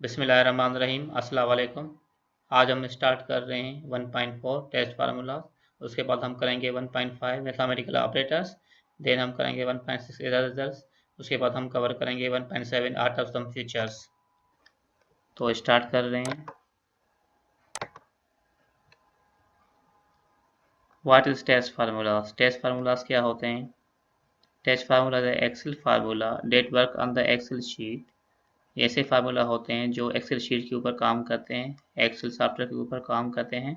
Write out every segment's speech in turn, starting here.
बिस्मिल्लाहिर्रहमानिर्रहीम अस्सलाम वालेकुम। आज हम स्टार्ट कर रहे हैं 1.4 टेस्ट फार्मूला। उसके बाद हम करेंगे 1.5 मैथमेटिकल ऑपरेटर्स। देन हम करेंगे 1.6 रिजल्ट्स। उसके बाद हम कवर करेंगे 1.7 आर्ट ऑफ सम फीचर्स। तो स्टार्ट कर रहे हैं। What is test formulas? Test formulas क्या होते हैं? Test formula the Excel formula that work on the Excel sheet. ऐसे फार्मूला होते हैं जो एक्सेल शीट के ऊपर काम करते हैं, एक्सेल सॉफ्टवेयर के ऊपर काम करते हैं।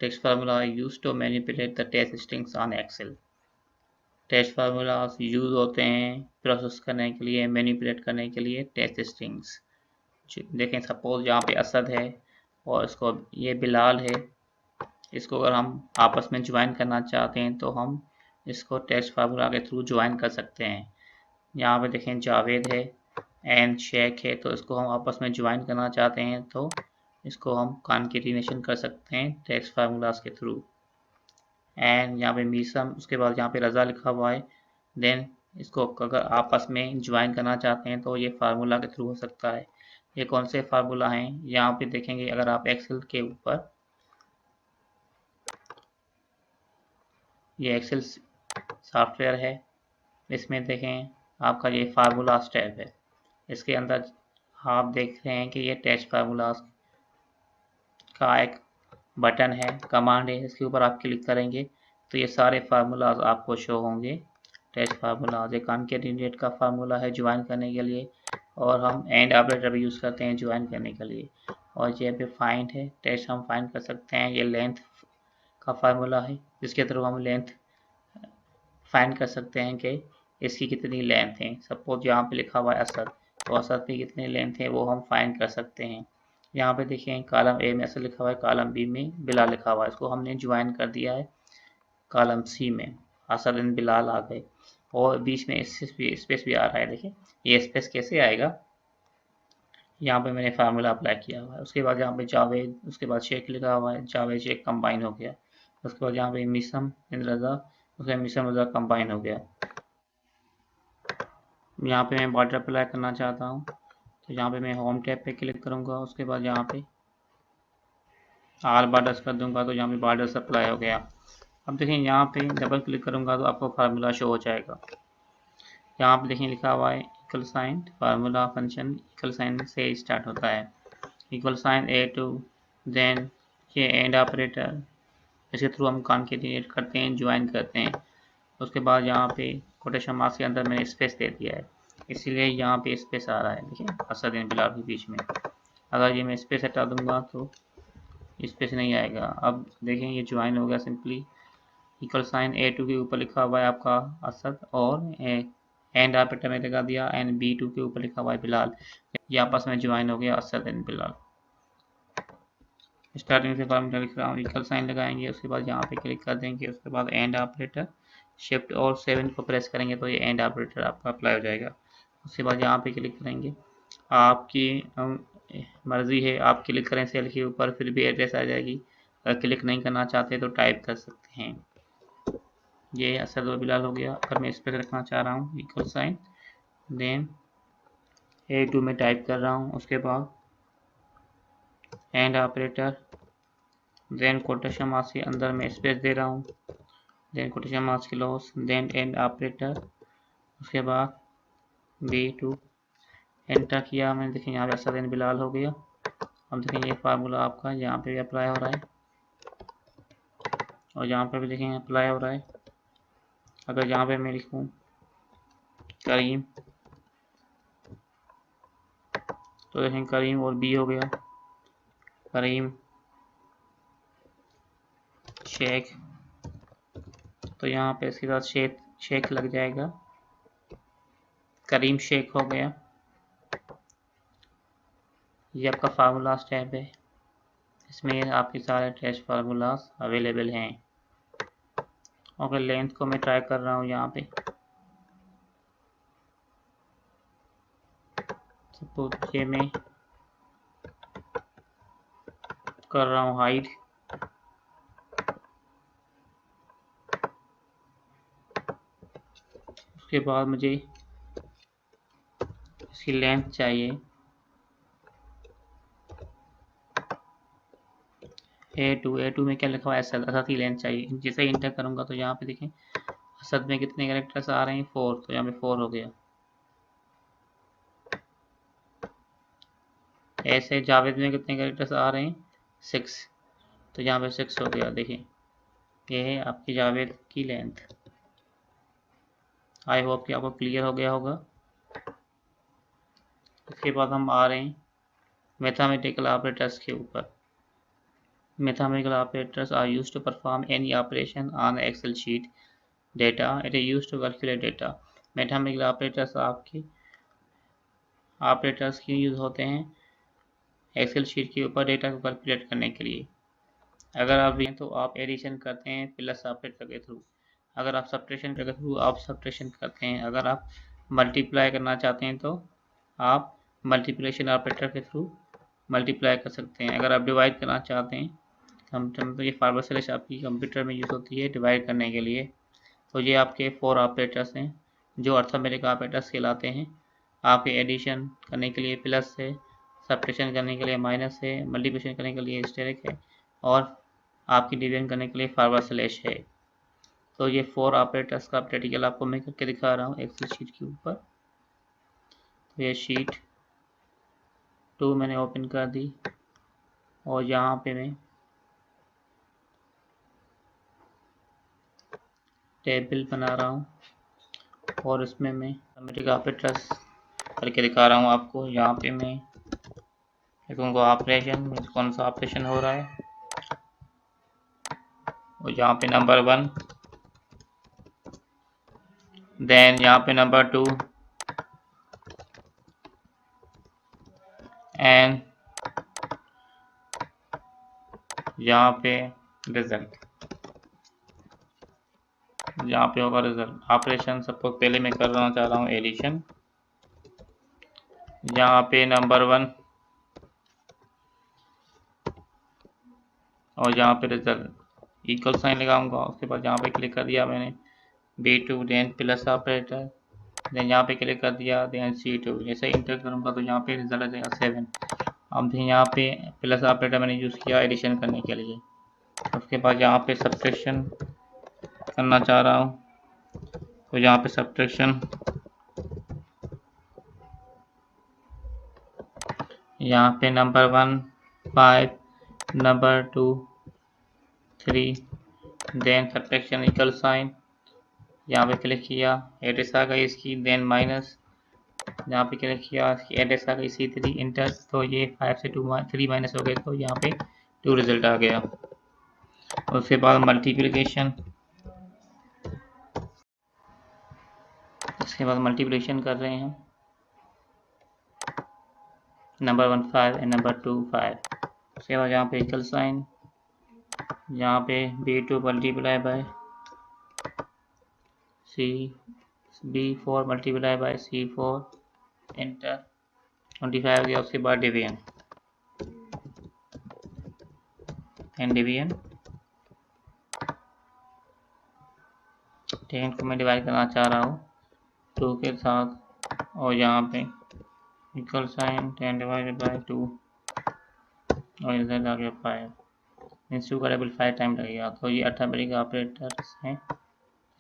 Text formula are used to manipulate the text strings on Excel. Test formulas use होते हैं प्रोसेस करने के लिए, मैनिपुलेट करने के लिए टेक्स्ट स्ट्रिंग्स। देखें, सपोज यहाँ पे असद है और इसको ये बिलाल है। इसको अगर हम आपस में ज्वाइन करना चाहते हैं तो हम इसको टेक्स्ट फार्मूला के थ्रू ज्वाइन कर सकते हैं। यहाँ पे देखें जावेद है एंड शेख है, तो इसको हम आपस में ज्वाइन करना चाहते हैं तो इसको हम कॉन्केटिनेशन कर सकते हैं टेक्स्ट फार्मूलाज के थ्रू। एंड यहाँ पे मीसम, उसके बाद यहाँ पे रज़ा लिखा हुआ है। देन इसको अगर आपस में ज्वाइन करना चाहते हैं तो ये फार्मूला के थ्रू हो सकता है। ये कौन से फार्मूला हैं यहाँ पे देखेंगे। अगर आप एक्सेल के ऊपर, ये एक्सेल सॉफ्टवेयर है, इसमें देखें आपका ये फार्मूला टैब है। इसके अंदर आप देख रहे हैं कि ये टेस्ट फार्मूला का एक बटन है, कमांड है। इसके ऊपर आप क्लिक करेंगे तो ये सारे फार्मूलाज आपको शो होंगे। टेस्ट फार्मूलाज एक कॉन्केटिनेट का फार्मूला है ज्वाइन करने के लिए, और हम एंड ऑपरेटर भी यूज़ करते हैं ज्वाइन करने के लिए। और ये पे फाइंड है, टेस्ट हम फाइंड कर सकते हैं। ये लेंथ का फार्मूला है जिसके थ्रू हम लेंथ फाइंड कर सकते हैं कि इसकी कितनी लेंथ है। सपोज यहाँ पे लिखा हुआ है असद, तो असद की कितनी लेंथ है वो हम फाइंड कर सकते हैं। यहाँ पे देखिए कॉलम ए में असद लिखा हुआ है, कॉलम बी में बिलाल लिखा हुआ है। इसको हमने ज्वाइन कर दिया है कॉलम सी में, असद एंड बिलाल आ गए। और बीच में स्पेस भी आ रहा है। देखिए ये स्पेस कैसे आएगा, यहाँ पे मैंने फार्मूला अप्लाई किया हुआ है। उसके बाद यहाँ पे जावेद, उसके बाद शेख लिखा हुआ है, जावेद शेख कंबाइन हो गया। उसके बाद यहाँ पे मिसम रजा, उसके मिसम रजा कंबाइन हो गया। यहाँ पे मैं बॉर्डर अप्लाई करना चाहता हूँ तो यहाँ पे मैं होम टैब पे क्लिक करूँगा। उसके बाद यहाँ पे ऑल बॉर्डर्स कर दूंगा तो यहाँ पे बॉर्डर्स अप्लाई हो गया। अब देखिए यहाँ पे डबल क्लिक करूँगा तो आपको फार्मूला शो हो जाएगा। यहाँ पे देखिए लिखा हुआ है equal sign, formula function equal sign से स्टार्ट होता है। Equal sign A two, then ये एंड ऑपरेटर, इसके थ्रू हम कॉन्केटिनेट करते हैं, ज्वाइन करते हैं। उसके बाद यहाँ पे कोटेशन मार्क्स के अंदर मैंने स्पेस दे दिया है, इसीलिए यहाँ पे स्पेस आ रहा है। देखिए असद एंड बिलाल के बीच में, अगर ये मैं स्पेस हटा दूंगा तो स्पेस नहीं आएगा। अब देखें ये ज्वाइन हो गया सिंपली। इक्वल साइन A2 के ऊपर लिखा हुआ है आपका असद, और एंड ऑपरेटर में लगा दिया, एंड B2 के ऊपर लिखा हुआ है बिलाल। ये आपस में ज्वाइन हो गया असद एंड बिलाल। स्टार्टिंग से फार्मूला लिख रहा हूँ, इक्वल साइन लगाएंगे, उसके बाद यहाँ पे क्लिक कर देंगे। उसके बाद एंड ऑपरेटर, शिफ्ट और 7 को प्रेस करेंगे तो ये एंड ऑपरेटर आपका अप्लाई हो जाएगा। उसके बाद यहाँ पे क्लिक करेंगे, आपकी मर्जी है, आप क्लिक करें सेल के ऊपर फिर भी एड्रेस आ जाएगी। अगर क्लिक नहीं करना चाहते तो टाइप कर सकते हैं। ये असद और बिलाल हो गया। अगर मैं इस पर रखना चाह रहा हूँ इक्वल साइन, देन A2 में टाइप कर रहा हूँ, उसके बाद and operator, then quotation marks के अंदर मैं स्पेस दे रहा हूँ, then quotation marks close, then and operator, उसके बाद B2 एंटर किया मैंने। देखिए यहाँ पे असद एंड बिलाल हो गया। अब देखिए ये फार्मूला आपका यहाँ पे भी अप्लाई हो रहा है और यहाँ पे भी देखेंगे अप्लाई हो रहा है। अगर यहाँ पे मैं लिखूँ करीम, तो देखें करीम और बी हो गया, करीम शेख, तो यहाँ पे इसके साथ शेख लग जाएगा, करीम शेख हो गया। ये आपका फार्मूला स्टेप है, इसमें आपके सारे टेस्ट फार्मूलाज अवेलेबल हैं। और लेंथ को मैं ट्राई कर रहा हूँ यहाँ पे, सपोज ये मैं कर रहा हूँ हाइट, उसके बाद मुझे इसकी लेंथ चाहिए, A2 में क्या लिखा हुआ है, असद की लेंथ चाहिए। जैसे ही इंटर करूँगा तो यहाँ पे देखें असद में कितने कैरेक्टर्स आ रहे हैं, 4, तो यहाँ पे 4 हो गया। ऐसे जावेद में कितने कैरेक्टर्स आ रहे हैं, 6, तो यहाँ पे 6 हो गया। देखिए ये है आपकी जावेद की लेंथ। आई होप कि आपको क्लियर हो गया होगा। इसके बाद हम आ रहे हैं मैथमेटिकल ऑपरेटर्स के ऊपर। Mathematical operators are used to perform any operation on an Excel sheet. Data it is used to calculate data. Mathematical operators आपकी ऑपरेटर्स क्यों यूज़ होते हैं, एक्सेल शीट के ऊपर डेटा को कैलकुलेट करने के लिए। अगर आप तो आप एडिशन करते हैं प्लस ऑपरेटर के थ्रू, अगर आप सब्ट्रैक्शन के थ्रू आप सब्ट्रैक्शन करते हैं, अगर आप मल्टीप्लाई करना चाहते हैं तो आप मल्टीप्लिकेशन ऑपरेटर के थ्रू मल्टीप्लाई कर सकते हैं। अगर आप डिवाइड करना चाहते हैं, तो ये फॉरवर्ड स्लैश आपकी कंप्यूटर में यूज़ होती है डिवाइड करने के लिए। तो ये आपके 4 ऑपरेटर्स हैं जो अर्थमेटिक ऑपरेटर्स कहलाते हैं। आपके एडिशन करने के लिए प्लस है, सब्ट्रैक्शन करने के लिए माइनस है, मल्टीप्लिकेशन करने के लिए एस्टेरिक है, और आपकी डिवीजन करने के लिए फॉरवर्ड स्लैश है। तो ये 4 ऑपरेटर्स का प्रैक्टिकल आपको मैं करके दिखा रहा हूँ एक्सेल शीट के ऊपर। तो ये शीट 2 मैंने ओपन कर दी और यहाँ पे मैं टेबल बना रहा हूँ और इसमें मैं अर्थमेटिक ऑपरेटर्स करके दिखा रहा हूँ आपको। यहाँ पे मैं लिखूँगा ऑपरेशन, कौन सा ऑपरेशन हो रहा है, और यहाँ पे नंबर 1, देन यहाँ पे नंबर 2 एंड यहाँ पे रिजल्ट, यहाँ पे होगा रिजल्ट। ऑपरेशन सपोज पहले मैं करना चाह रहा हूँ एडिशन, यहाँ पे नंबर 1 और यहाँ पे रिजल्ट इक्वल साइन लगाऊंगा। उसके बाद यहाँ पे क्लिक कर दिया मैंने B2, then plus operator, then यहाँ पे क्लिक कर दिया, देन C2। जैसे इंटर करूँगा तो यहाँ पे रिजल्ट आ जाएगा 7। अब यहाँ पे प्लस ऑपरेटर मैंने यूज़ किया एडिशन करने के लिए। उसके बाद यहाँ पे सब्ट्रैक्शन करना चाह रहा हूँ, तो यहाँ पे सब्ट्रैक्शन, यहाँ पे number 1 5, number 2 3, then subtraction equal sign, यहाँ पे क्लिक किया, एड्रेस आ गई इसकी, देन माइनस, यहाँ पे क्लिक किया, एड्रेस आ गई C3, इंटर। तो ये 5 से 3 माइनस हो गए, तो यहाँ पे 2 रिजल्ट आ गया। उसके बाद मल्टीप्लिकेशन, इसके बाद मल्टीप्लिकेशन कर रहे हैं, नंबर 1 5 एंड नंबर 2 5। उसके बाद यहाँ पे इक्वल साइन, यहाँ पे B2 multiply by B4 multiply by C4, inter, 25 हो गया। उसके बाद डिवीजन एंड डिवीजन, 10 को मैं डिवाइड करना चाह रहा हूँ 2 के साथ, और यहाँ पे इक्वल साइन 10 डिवाइडेड बाय 2 और इधर आ गया 5, मीन्स 2 का डबल 5 टाइम लगेगा। तो ये अर्थमेटिक ऑपरेटर्स हैं,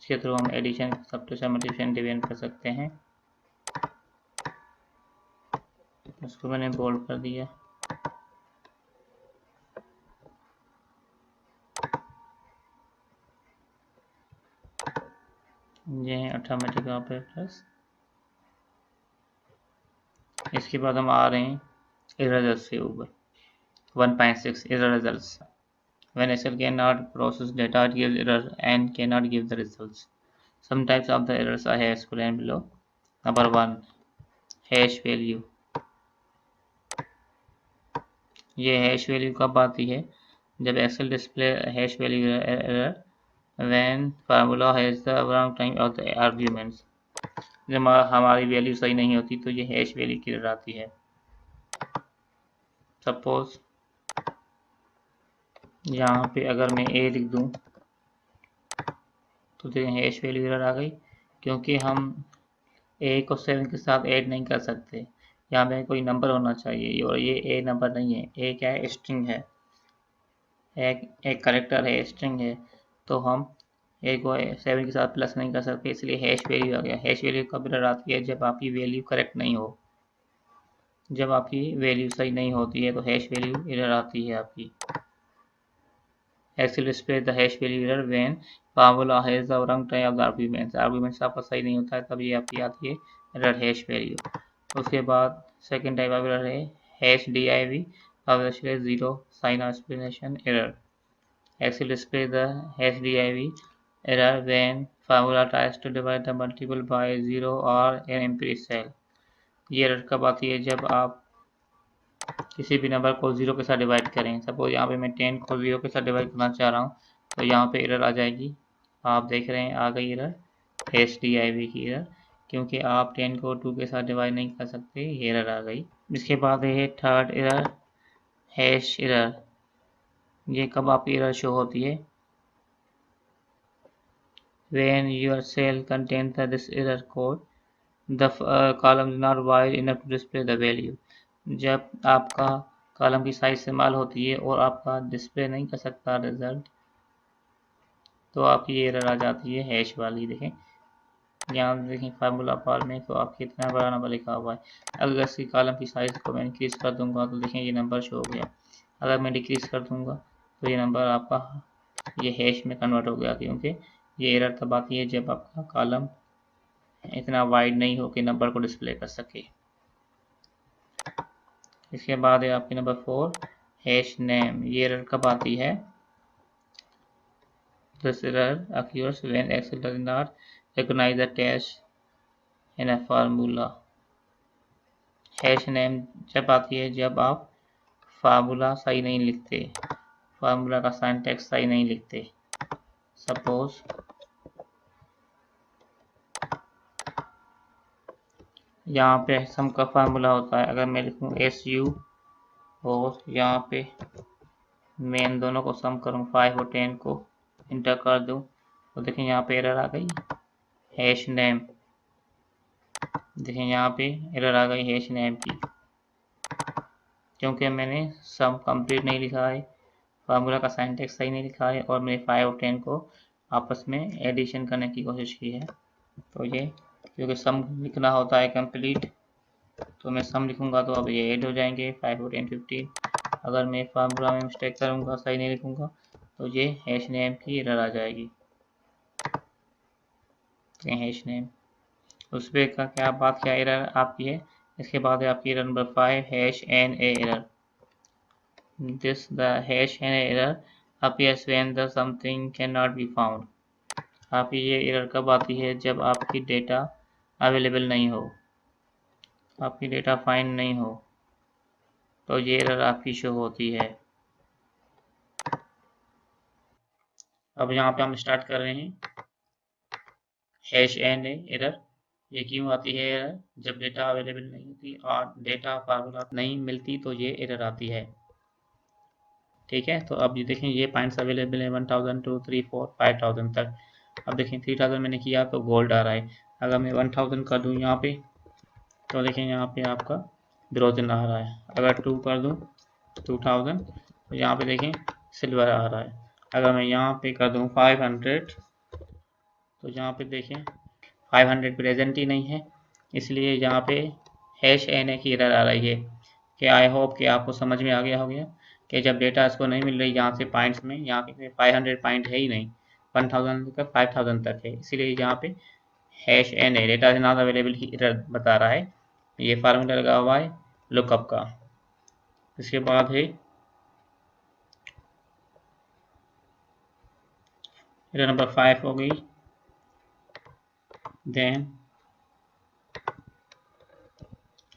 इसके थ्रू हम एडिशन, सब्ट्रैक्शन, मल्टीप्लिकेशन, डिवीजन कर सकते हैं। इसको मैंने बोल्ड कर दिया। ये हैं अर्थमेटिक ऑपरेटर्स। इसके बाद हम आ रहे हैं इरेजर्स के ऊपर। 1.6 Errors. When Excel cannot process data, it gives error and cannot give the results. Some types of the errors I have explained below. Number 1, hash value. ये हैश वैल्यू कब आती है, जब Excel display hash value error when formula has the wrong time of the arguments. जब हमारी value सही नहीं होती तो ये हैश वैल्यू की एरर आती है। सपोज यहाँ पे अगर मैं ए लिख दूँ तो देखें हैश वैल्यू एरर आ गई, क्योंकि हम ए को 7 के साथ ऐड नहीं कर सकते। यहाँ पे कोई नंबर होना चाहिए और ये ए नंबर नहीं है, ए क्या है, स्ट्रिंग है। एक करेक्टर है, स्ट्रिंग है, तो हम एक को 7 के साथ प्लस नहीं कर सकते, इसलिए हैश वैल्यू आ गया। हैश वैल्यू कब एरर आती है? जब आपकी वैल्यू करेक्ट नहीं हो, जब आपकी वैल्यू सही नहीं होती है तो हैश वैल्यू एरर आती है आपकी। Excel displays the hash value error when formula has the wrong type of the arguments. arguments आपका सही नहीं होता है तब ये आपकी आती है एरर हैश वैल्यू। उसके बाद सेकंड टाइप ऑफ एरर है hash div obviously zero sign of explanation error. Excel displays the hash div error when formula tries to divide the multiple by zero or an empty cell. ये error कब आती है? जब आप किसी भी number को जीरो के साथ डिवाइड करें। सपोज यहाँ पे मैं 10 को जीरो के साथ डिवाइड करना चाह रहा हूँ तो यहाँ पे एरर आ जाएगी। आप देख रहे हैं आ गई एरर, हैश div की एरर, क्योंकि आप 10 को 2 के साथ डिवाइड नहीं कर सकते, ये एरर आ गई। इसके बाद है थर्ड एरर, हैश एरर। ये कब आपकी एरर शो होती है? when your cell contains this error code the column is not wide enough to display the value. जब आपका कॉलम की साइज इस्तेमाल होती है और आपका डिस्प्ले नहीं कर सकता रिजल्ट, तो आपकी ये एरर आ जाती है हैश वाली। देखें यहाँ देखें फार्मूला बार में तो आपके इतना बड़ा नंबर लिखा हुआ है। अगर इसकी कॉलम की साइज को मैं इंक्रीज कर दूंगा तो देखें ये नंबर शो हो गया। अगर मैं डिक्रीज कर दूंगा तो ये नंबर आपका ये हैश में कन्वर्ट हो गया, क्योंकि ये एरर तब आती है जब आपका कॉलम इतना वाइड नहीं हो कि नंबर को डिस्प्ले कर सके। इसके बाद है आपकी नंबर 4 हैश नेम। ये एरर कब आती है? This error occurs when Excel does not recognize the dash in a formula. Hash name जब आती है जब आप फार्मूला सही नहीं लिखते, फार्मूला का सिंटैक्स सही नहीं लिखते। सपोज यहाँ पे सम का फार्मूला होता है, अगर मैं लिखूँ SU और यहाँ पे मैं इन दोनों को सम करूँ 5 और 10 को इंटर कर दूँ तो देखें यहाँ पे एरर आ गई हैश नेम। देखें यहाँ पे एरर आ गई हैश नेम की, क्योंकि मैंने सम कंप्लीट नहीं लिखा है, फार्मूला का सिंटैक्स सही नहीं लिखा है और मैंने 5 और 10 को आपस में एडिशन करने की कोशिश की है। तो ये क्योंकि सम लिखना होता है कंप्लीट, तो मैं सम लिखूंगा तो अब ये ऐड हो जाएंगे 5 और 10 15। अगर मैं फार्मूला में मिस्टेक करूंगा, सही नहीं लिखूंगा, तो ये हैश नेम की एरर आ जाएगी। हैश नेम उस पर का क्या बात, क्या एरर आपकी है। इसके बाद है आपकी error number 5 hash NA error. This the hash NA error appears when the something cannot be found. आपकी ये एरर कब आती है? जब आपकी डेटा अवेलेबल नहीं हो, आपकी डेटा फाइंड नहीं हो, तो ये एरर आपकी शो होती है। अब यहाँ पे हम स्टार्ट कर रहे हैं हैश NA एरर। ये क्यों आती है एरर? जब डेटा अवेलेबल नहीं होती और डेटा फार्मूला नहीं मिलती तो ये एरर आती है। ठीक है, तो अब ये देखें ये पॉइंट्स अवेलेबल है 1000 2 3 4 5000 तक। अब देखें 3000 मैंने किया तो गोल्ड आ रहा है। अगर मैं 1000 कर दूँ यहाँ पे तो देखें यहाँ पे आपका ब्रोजन आ रहा है। अगर 2 कर दूँ 2000 तो यहाँ पे देखें सिल्वर आ रहा है। अगर मैं यहाँ पे कर दूँ 500 तो यहाँ पे देखें 500 प्रेजेंट ही नहीं है, इसलिए यहाँ पे हैश NA की एरर आ रही है। कि आई होप कि आपको समझ में आ गया होगा कि जब डेटा इसको नहीं मिल रही यहाँ से पॉइंट्स में, यहाँ पे 500 पॉइंट है ही नहीं, 1000 का 5000 तक है, इसीलिए यहाँ पे hash NA data is not available की एरर बता रहा है। ये फार्मूला लगा हुआ है लुकअप का। इसके बाद है एरर नंबर 5 हो गई। देन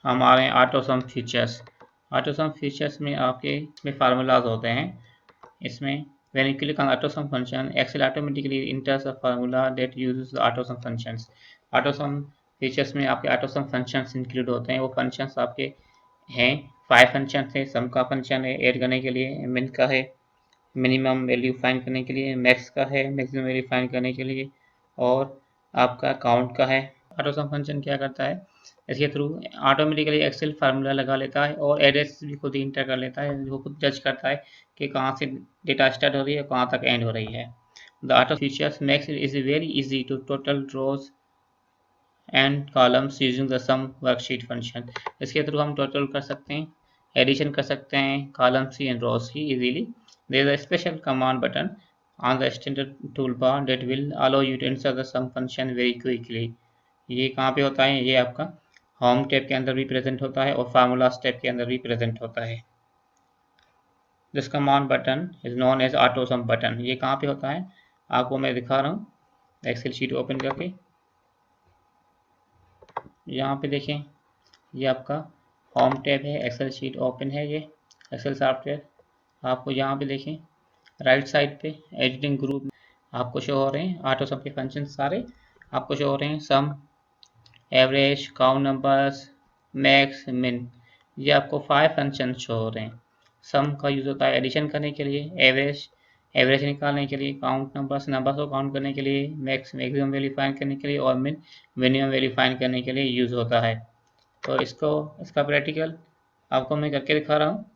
हमारे auto sum features. Auto sum features में आपके इसमें फार्मूलाज होते हैं। इसमें when you click on AutoSum function, Excel automatically enters a formula that uses the AutoSum functions. AutoSum features में आपके AutoSum functions इंक्लूड होते हैं। वो फंक्शंस आपके हैं 5 फंक्शन है। सम का फंक्शन है ऐड करने के लिए, मिन का है मिनिमम वैल्यू फाइंड करने के लिए, मैक्स का है मैक्सिमम वैल्यू फाइंड करने के लिए, और आपका काउंट का है। AutoSum फंक्शन क्या करता है? इसके थ्रू ऑटोमेटिकली एक्सेल फार्मूला लगा लेता है और एड्रेस भी खुद ही इंटर कर लेता है, जो खुद जज करता है कि कहाँ से डेटा स्टार्ट हो रही है, कहाँ तक एंड हो रही है। The auto features makes it is very easy to total rows and columns using the sum worksheet function. इसके थ्रू हम टोटल कर सकते हैं, एडिशन कर सकते हैं कॉलम्स की एंड रोज की इजीली। There is a special command button on the extended toolbar that will allow you to enter the sum function very quickly। ये कहाँ पे होता है, ये आपका होम टैब के अंदर भी प्रेजेंट होता है और फार्मूलाज टैब के अंदर भी प्रेजेंट होता है। This command button is known as auto sum button. ये कहाँ पे होता है, आपको मैं दिखा रहा हूँ एक्सेल शीट ओपन करके। यहाँ पे देखें, ये आपका होम टैब है, एक्सेल शीट ओपन है, ये एक्सेल सॉफ्टवेयर। आपको यहाँ पे देखें राइट साइड पे एडिटिंग ग्रुप आपको शो हो रहे हैं ऑटो सम के फंक्शन सारे आपको शो हो रहे हैं। सम, एवरेज, काउंट नंबर्स, मैक्स, मिन, ये आपको 5 फंक्शन शो हो रहे हैं। सम का यूज़ होता है एडिशन करने के लिए, एवरेज निकालने के लिए, काउंट नंबर्स को काउंट करने के लिए, मैक्सिमम वैल्यू फाइंड करने के लिए और मिनिमम वैल्यू फाइंड करने के लिए यूज़ होता है। तो इसका प्रैक्टिकल आपको मैं करके दिखा रहा हूँ।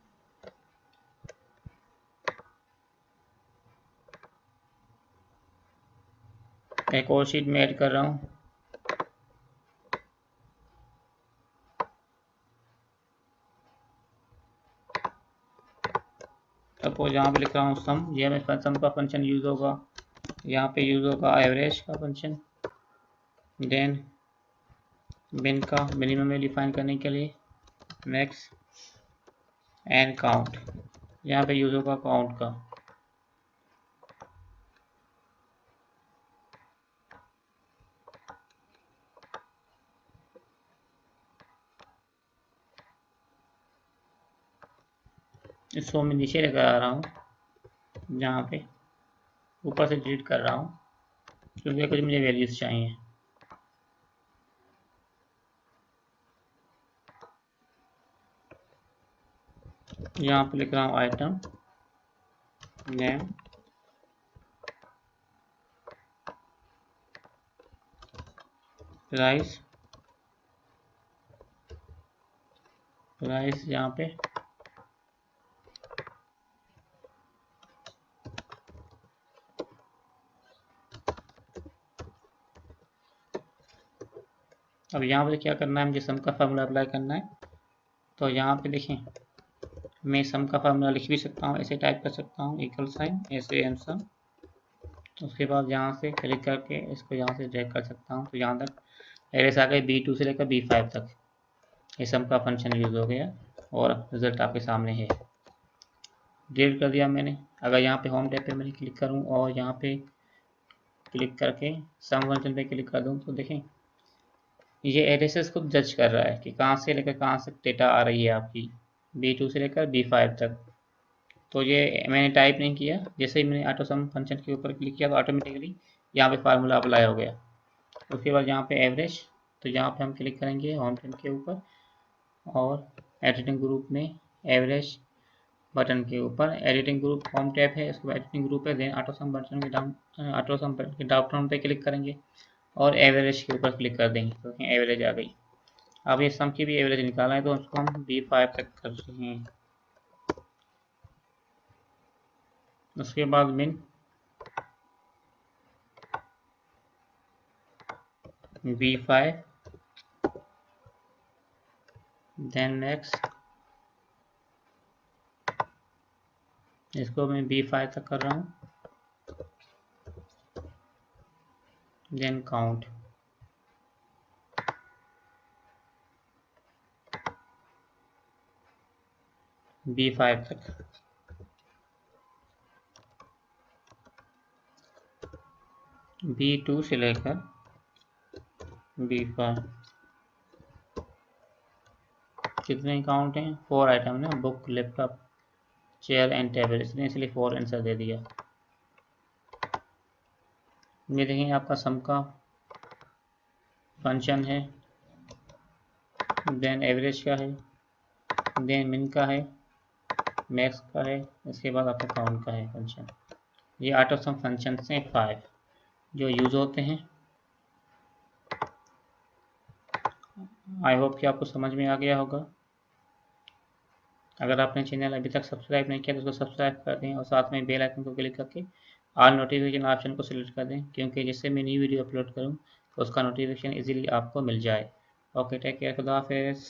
एक और शीट में ऐड कर रहा हूँ। सपोज यहाँ पे लिख रहा हूँ सम, ये में सम का फंक्शन यूज़ होगा, यहाँ पे यूज़ होगा एवरेज का फंक्शन, देन मिन का मिनिमम वैल्यू फाइंड करने के लिए, मैक्स एंड काउंट, यहाँ पे यूज़ होगा काउंट का। इसको मैं नीचे लेकर आ रहा हूँ, यहाँ पे ऊपर से डिलीट कर रहा हूँ क्योंकि कुछ मुझे वैल्यूज चाहिए। यहाँ पे लिख रहा हूँ आइटम नेम, प्राइस यहाँ पे अब यहाँ पे क्या करना है, मुझे सम का फार्मूला अप्लाई करना है। तो यहाँ पे देखें, मैं सम का फार्मूला लिख भी सकता हूँ, ऐसे टाइप कर सकता हूँ इक्वल साइन ऐसे एम सम। उसके बाद यहाँ से क्लिक करके इसको यहाँ से ड्रैग कर सकता हूँ, तो यहाँ तक एड्रेस आ गई B2 से लेकर B5 तक। ये सम का फंक्शन यूज़ हो गया और रिजल्ट आपके सामने है। डिलीट कर दिया मैंने। अगर यहाँ पे होम टैब पे मैं क्लिक करूँ और यहाँ पे क्लिक करके सम फंक्शन पे क्लिक कर दूँ तो देखें ये एड्रेसेस को जज कर रहा है कि कहाँ से लेकर कहाँ से डेटा आ रही है आपकी, B2 से लेकर B5 तक। तो ये मैंने टाइप नहीं किया, जैसे ही मैंने ऑटो सम फंक्शन के ऊपर क्लिक किया तो ऑटोमेटिकली यहाँ पे फार्मूला अप्लाई हो गया। उसके बाद यहाँ पे एवरेज, तो यहाँ पे हम क्लिक करेंगे होम टैब के ऊपर और एडिटिंग ग्रुप में एवरेज बटन के ऊपर, एडिटिंग ग्रुप होम टैब है, इसके बाद एडिटिंग ग्रुप है, देन ऑटो सम बटन के ड्रॉप डाउन पे क्लिक करेंगे और एवरेज के ऊपर क्लिक कर देंगे तो एवरेज आ गई। अब ये सम की भी एवरेज निकाला है तो उसको हम B5 तक कर रहे हैं। उसके बाद मिन B5, देन मैक्स, इसको मैं B5 तक कर रहा हूँ, देन काउंट B5 तक। B2 से लेकर B5 कितने काउंट हैं, 4 आइटम ना, book, laptop, chair and table, इसने इसलिए 4 आंसर दे दिया। ये देखेंगे आपका सम का फंक्शन है, देन एवरेज का है, देन मिन का है, मैक्स का है, इसके बाद आपका काउंट का है फंक्शन। ये ऑटो सम फंक्शन हैं 5 जो यूज़ होते हैं आई होप कि आपको समझ में आ गया होगा। अगर आपने चैनल अभी तक सब्सक्राइब नहीं किया तो उसको सब्सक्राइब कर दें और साथ में बेल आइकन को क्लिक करके ऑल नोटिफिकेशन ऑप्शन को सिलेक्ट कर दें, क्योंकि जिससे मैं न्यू वीडियो अपलोड करूँ तो उसका नोटिफिकेशन इजीली आपको मिल जाए। ओके, टेक केयर, खुदा हाफिज़।